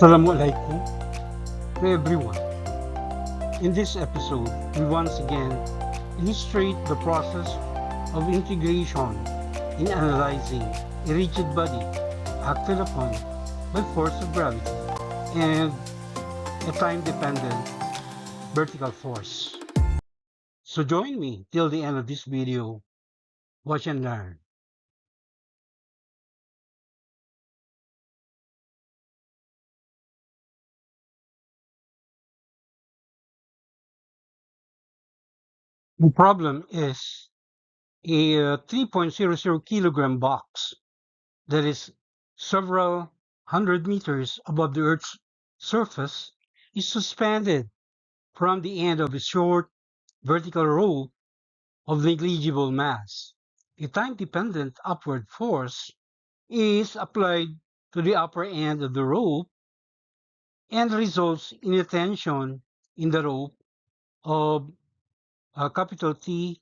Assalamualaikum to everyone. In this episode, we once again illustrate the process of integration in analyzing a rigid body acted upon by force of gravity and a time-dependent vertical force. So join me till the end of this video. Watch and learn. The problem is a 3.00 kilogram box that is several hundred meters above the Earth's surface is suspended from the end of a short vertical rope of negligible mass. A time-dependent upward force is applied to the upper end of the rope and results in a tension in the rope of capital T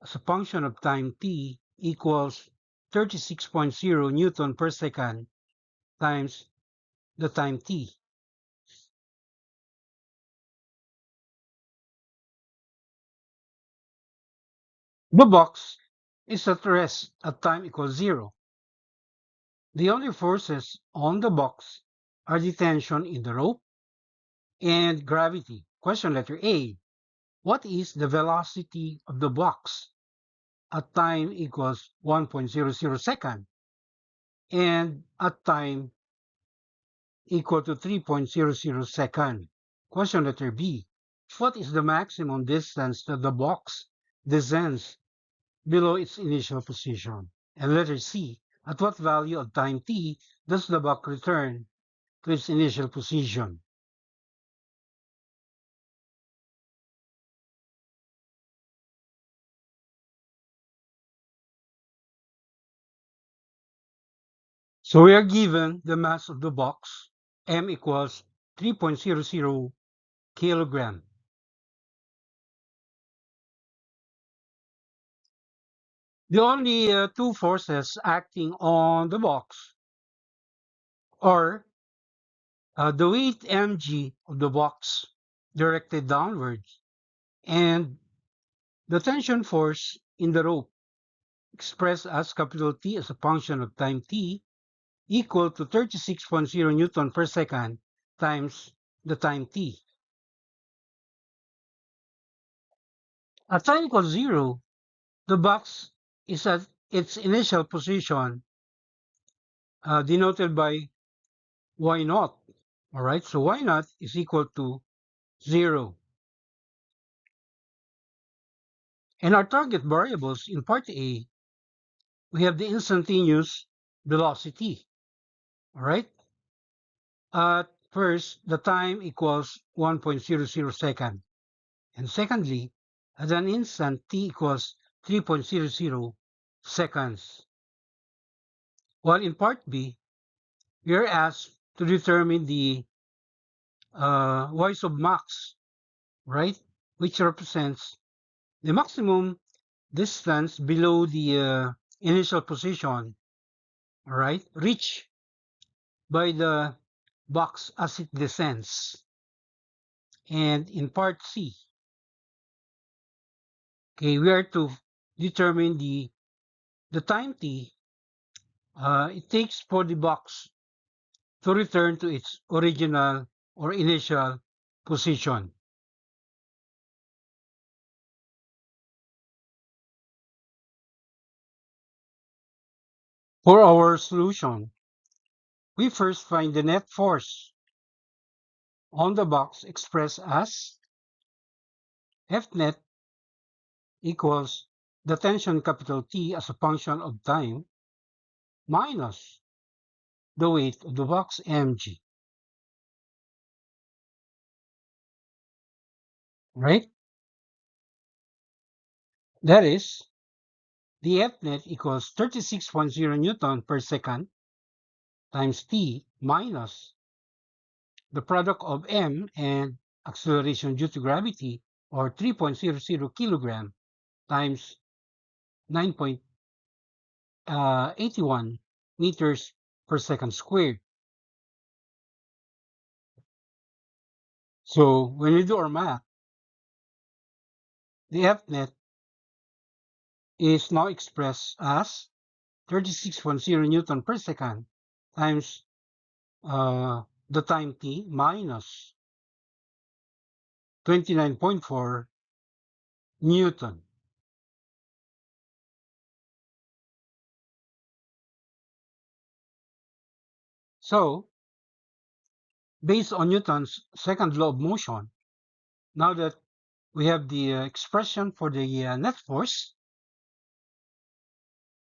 as a function of time t equals 36.0 Newton per second times the time t. The box is at rest at time equals 0. The only forces on the box are the tension in the rope and gravity. Question letter A. What is the velocity of the box at time equals 1.00 second and at time equal to 3.00 second? Question letter B. What is the maximum distance that the box descends below its initial position? And letter C. At what value of time t does the box return to its initial position? So we are given the mass of the box, m equals 3.00 kilogram. The only two forces acting on the box are the weight mg of the box directed downwards and the tension force in the rope expressed as capital T as a function of time t equal to 36.0 Newton per second times the time t. At time equals 0, the box is at its initial position denoted by y naught. All right, so y naught is equal to 0. And our target variables in part A, we have the instantaneous velocity. All right, at first, the time equals 1.00 second. And secondly, at an instant t equals 3.00 seconds. While in part B, we are asked to determine the y sub max, right? Which represents the maximum distance below the initial position, all right, reached by the box as it descends. And in part C, okay, we are to determine the time t it takes for the box to return to its original or initial position. For our solution, we first find the net force on the box expressed as F net equals the tension capital T as a function of time minus the weight of the box mg, right? That is, the F net equals 36.0 Newton per second times T minus the product of m and acceleration due to gravity, or 3.00 kilogram times 9.81 meters per second squared. So when we do our math, the Fnet is now expressed as 36.0 Newton per second times the time t minus 29.4 Newton. So, based on Newton's second law of motion, now that we have the expression for the net force,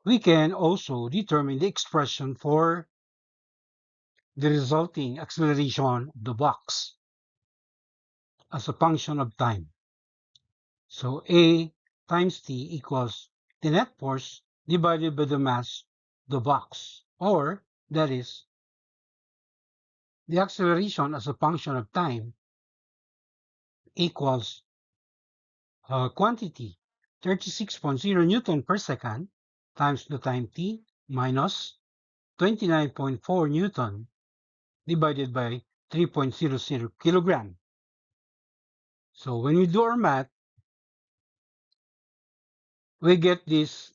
we can also determine the expression for the resulting acceleration of the box as a function of time. So A times T equals the net force divided by the mass of the box, or that is the acceleration as a function of time equals quantity 36.0 Newton per second times the time t minus 29.4 Newton divided by 3.00 kilogram. So when we do our math, we get this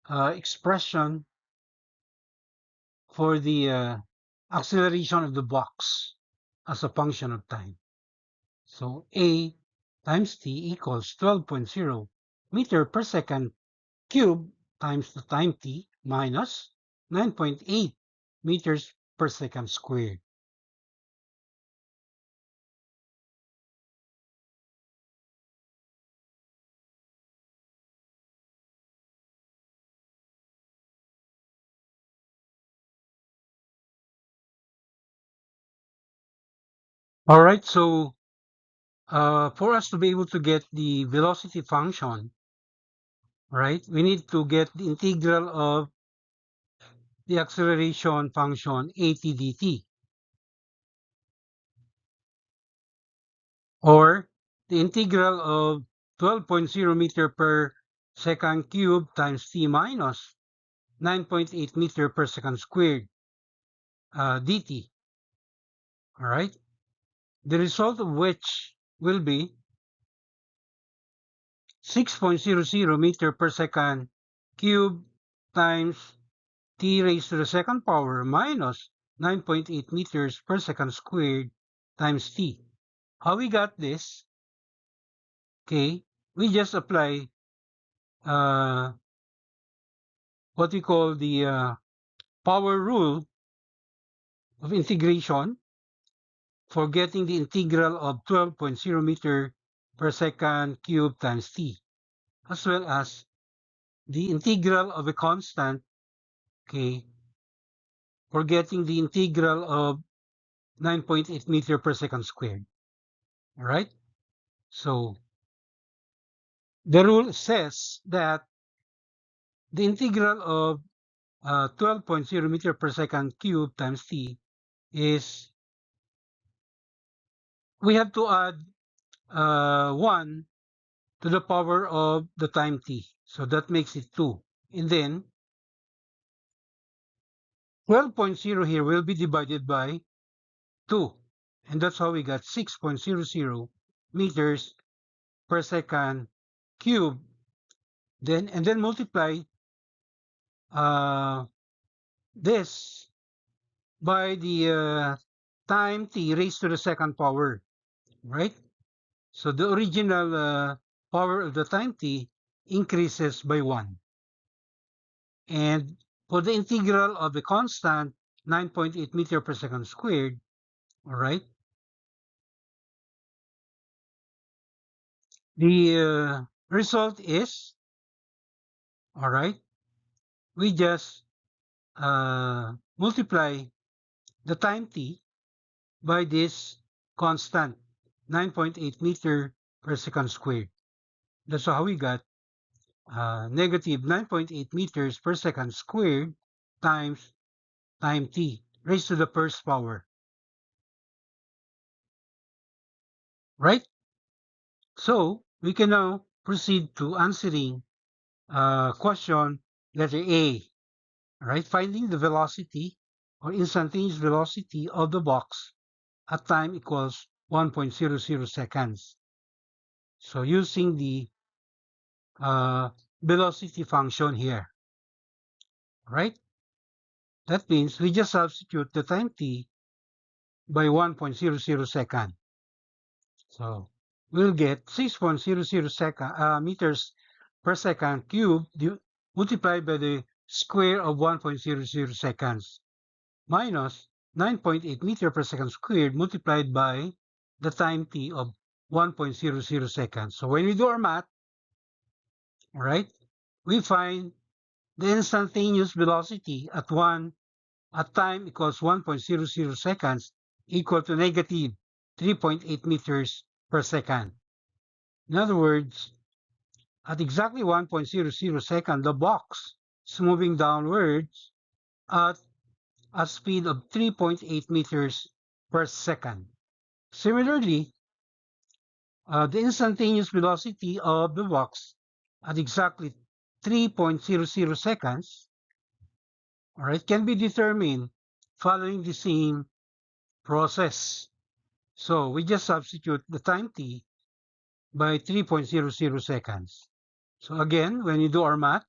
expression for the acceleration of the box as a function of time. So A times t equals 12.0 meter per second cube times the time t minus 9.8 meters per second squared. All right, so for us to be able to get the velocity function, right, we need to get the integral of the acceleration function at dt, or the integral of 12.0 meter per second cubed times t minus 9.8 meter per second squared dt. All right, the result of which will be 6.00 meter per second cubed times t raised to the second power minus 9.8 meters per second squared times t. How we got this? Okay, we just apply what we call the power rule of integration for getting the integral of 12.0 meter per second cubed times t, as well as the integral of a constant, okay, for getting the integral of 9.8 meter per second squared. All right. So the rule says that the integral of 12.0 meter per second cubed times t is, we have to add 1 to the power of the time t. So that makes it 2. And then 12.0 here will be divided by 2. And that's how we got 6.00 meters per second cubed. And then multiply this by the time t raised to the second power, right? So the original power of the time t increases by 1. And for the integral of the constant 9.8 meter per second squared, all right, the result is, all right, we just multiply the time t by this constant 9.8 meter per second squared. That's how we got negative 9.8 meters per second squared times time t raised to the first power. Right? So we can now proceed to answering question letter A. Right? Finding the velocity or instantaneous velocity of the box at time equals 1.00 seconds. So using the velocity function here, right? That means we just substitute the time t by 1.00 second. So we'll get 6.00 meters per second cubed multiplied by the square of 1.00 seconds minus 9.8 meter per second squared multiplied by the time t of 1.00 seconds. So when we do our math, all right, we find the instantaneous velocity at time equals 1.00 seconds equal to negative 3.8 meters per second. In other words, at exactly 1.00 second, the box is moving downwards at a speed of 3.8 meters per second. Similarly, the instantaneous velocity of the box at exactly 3.00 seconds, all right, can be determined following the same process. So we just substitute the time t by 3.00 seconds. So again, when you do our math,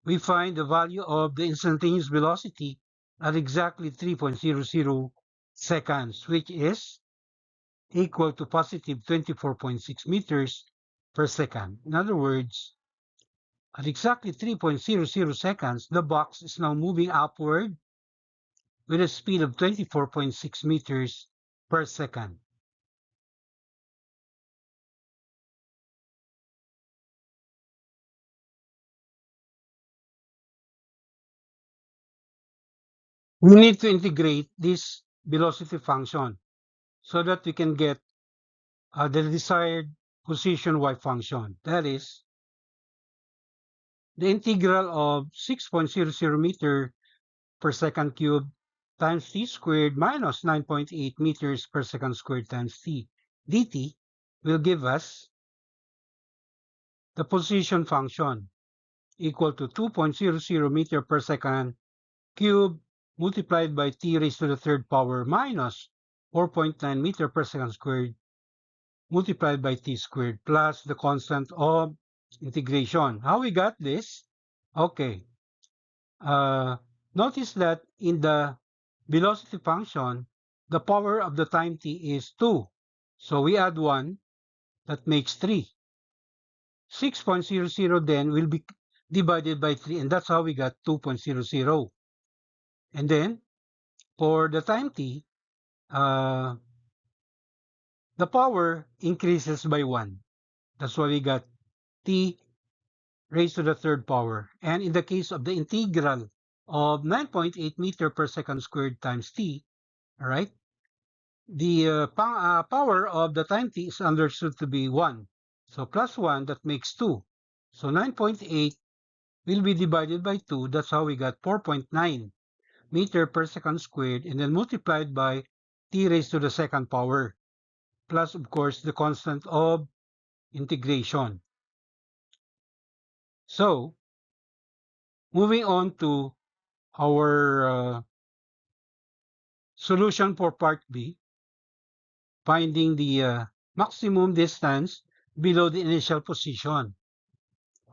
we find the value of the instantaneous velocity at exactly 3.00 seconds, which is equal to positive 24.6 meters per second. In other words, at exactly 3.00 seconds, the box is now moving upward with a speed of 24.6 meters per second. We need to integrate this velocity function so that we can get the desired position y function. That is, the integral of 6.00 meter per second cubed times t squared minus 9.8 meters per second squared times t dt will give us the position function equal to 2.00 meter per second cubed multiplied by t raised to the third power minus 4.9 meter per second squared multiplied by t squared plus the constant of integration. How we got this? Okay. Uh, Notice that in the velocity function, the power of the time t is 2. So we add 1, that makes 3. 6.00 then will be divided by 3, and that's how we got 2.00. And then for the time t, uh, the power increases by 1. That's why we got t raised to the third power. And in the case of the integral of 9.8 meter per second squared times t, all right, the power of the time t is understood to be 1. So plus 1, that makes 2. So 9.8 will be divided by 2. That's how we got 4.9 meter per second squared, and then multiplied by t raised to the second power, plus, of course, the constant of integration. So moving on to our solution for part B, finding the maximum distance below the initial position.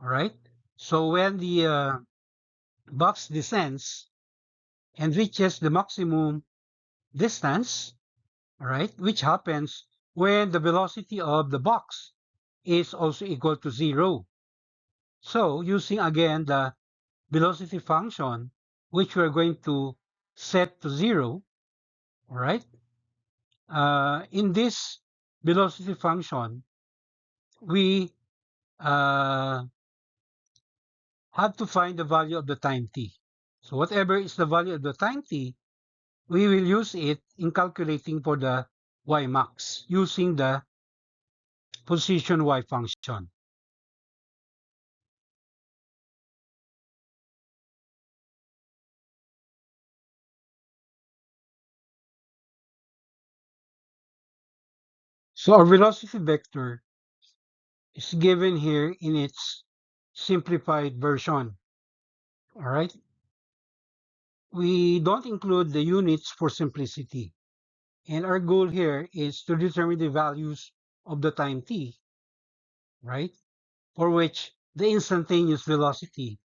All right. So when the box descends and reaches the maximum distance, all right, which happens when the velocity of the box is also equal to 0. So using again the velocity function, which we're going to set to 0, all right, in this velocity function, we uh, have to find the value of the time t. So whatever is the value of the time t, we will use it in calculating for the y max using the position y function. So our velocity vector is given here in its simplified version. All right. We don't include the units for simplicity. And our goal here is to determine the values of the time t, right? For which the instantaneous velocity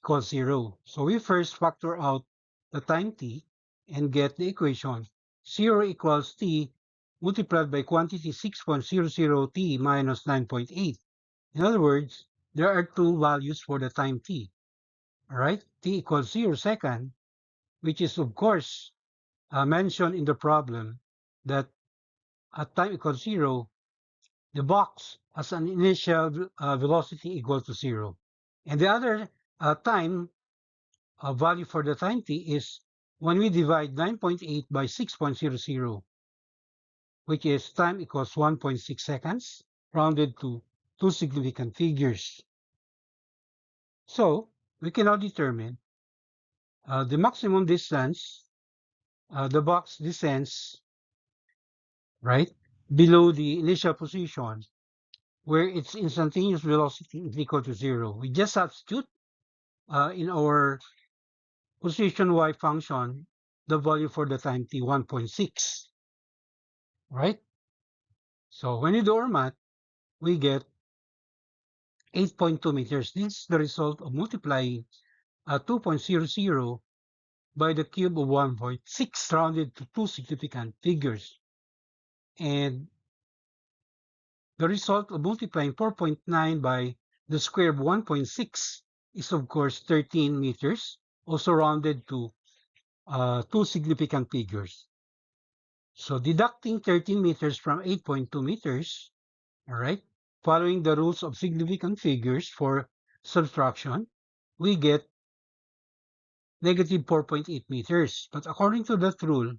equals 0. So we first factor out the time t and get the equation 0 equals t multiplied by quantity 6.00 t minus 9.8. In other words, there are two values for the time t. All right, t equals 0 second, which is of course mentioned in the problem that at time equals 0, the box has an initial velocity equal to 0. And the other time value for the time t is when we divide 9.8 by 6.00, which is time equals 1.6 seconds, rounded to two significant figures. So we can now determine the maximum distance the box descends, right, below the initial position where its instantaneous velocity is equal to 0. We just substitute in our position y function the value for the time t 1.6, right? So when you do our math, we get 8.2 meters. This is the result of multiplying 2.00 by the cube of 1.6 rounded to two significant figures. And the result of multiplying 4.9 by the square of 1.6 is of course 13 meters, also rounded to two significant figures. So deducting 13 meters from 8.2 meters, all right, following the rules of significant figures for subtraction, we get negative 4.8 meters. But according to that rule,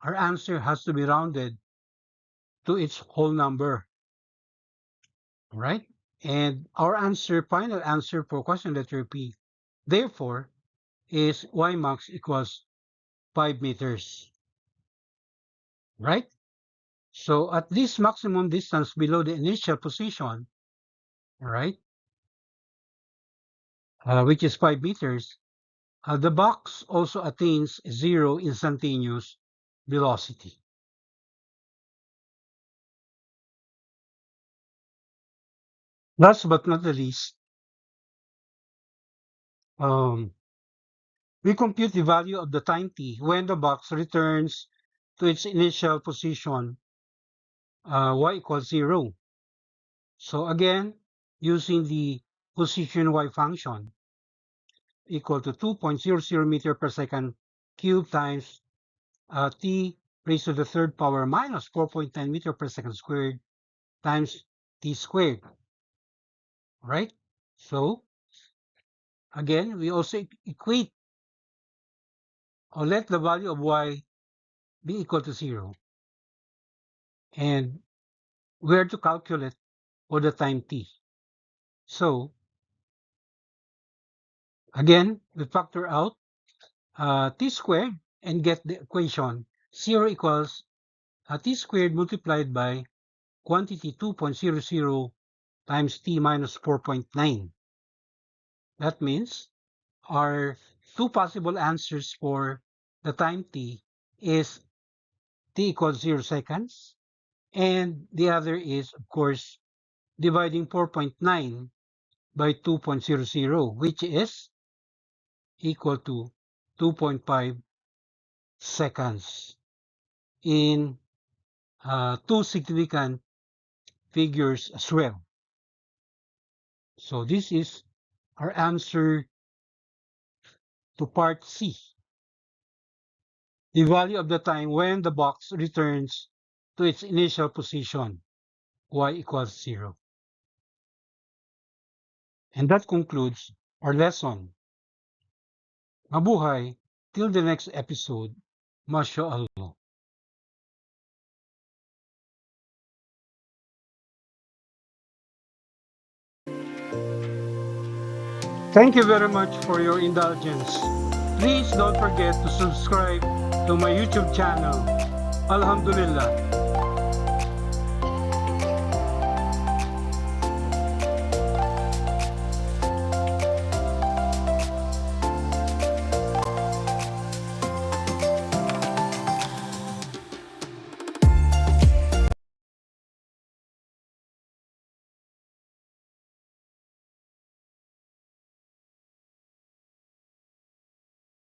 our answer has to be rounded to its whole number, all right? And our answer, final answer for question letter P, therefore, is y max equals 5 meters, right? So at this maximum distance below the initial position, all right, which is 5 meters, the box also attains 0 instantaneous velocity. Last but not the least, we compute the value of the time t when the box returns to its initial position, y equals 0. So again, using the position y function equal to 2.00 meter per second cubed times t raised to the third power minus 4.9 meter per second squared times t squared, right? So again, we also equate or let the value of y be equal to 0. And we are to calculate for the time t. So again, we factor out t squared and get the equation 0 equals t squared multiplied by quantity 2.00 times t minus 4.9. That means our two possible answers for the time t is t equals 0 seconds, and the other is, of course, dividing 4.9 by 2.00, which is equal to 2.5 seconds in two significant figures as well. So this is our answer to part C. The value of the time when the box returns to its initial position, y equals 0. And that concludes our lesson. Mabuhay till the next episode. MashaAllah. Thank you very much for your indulgence. Please don't forget to subscribe to my YouTube channel. Alhamdulillah.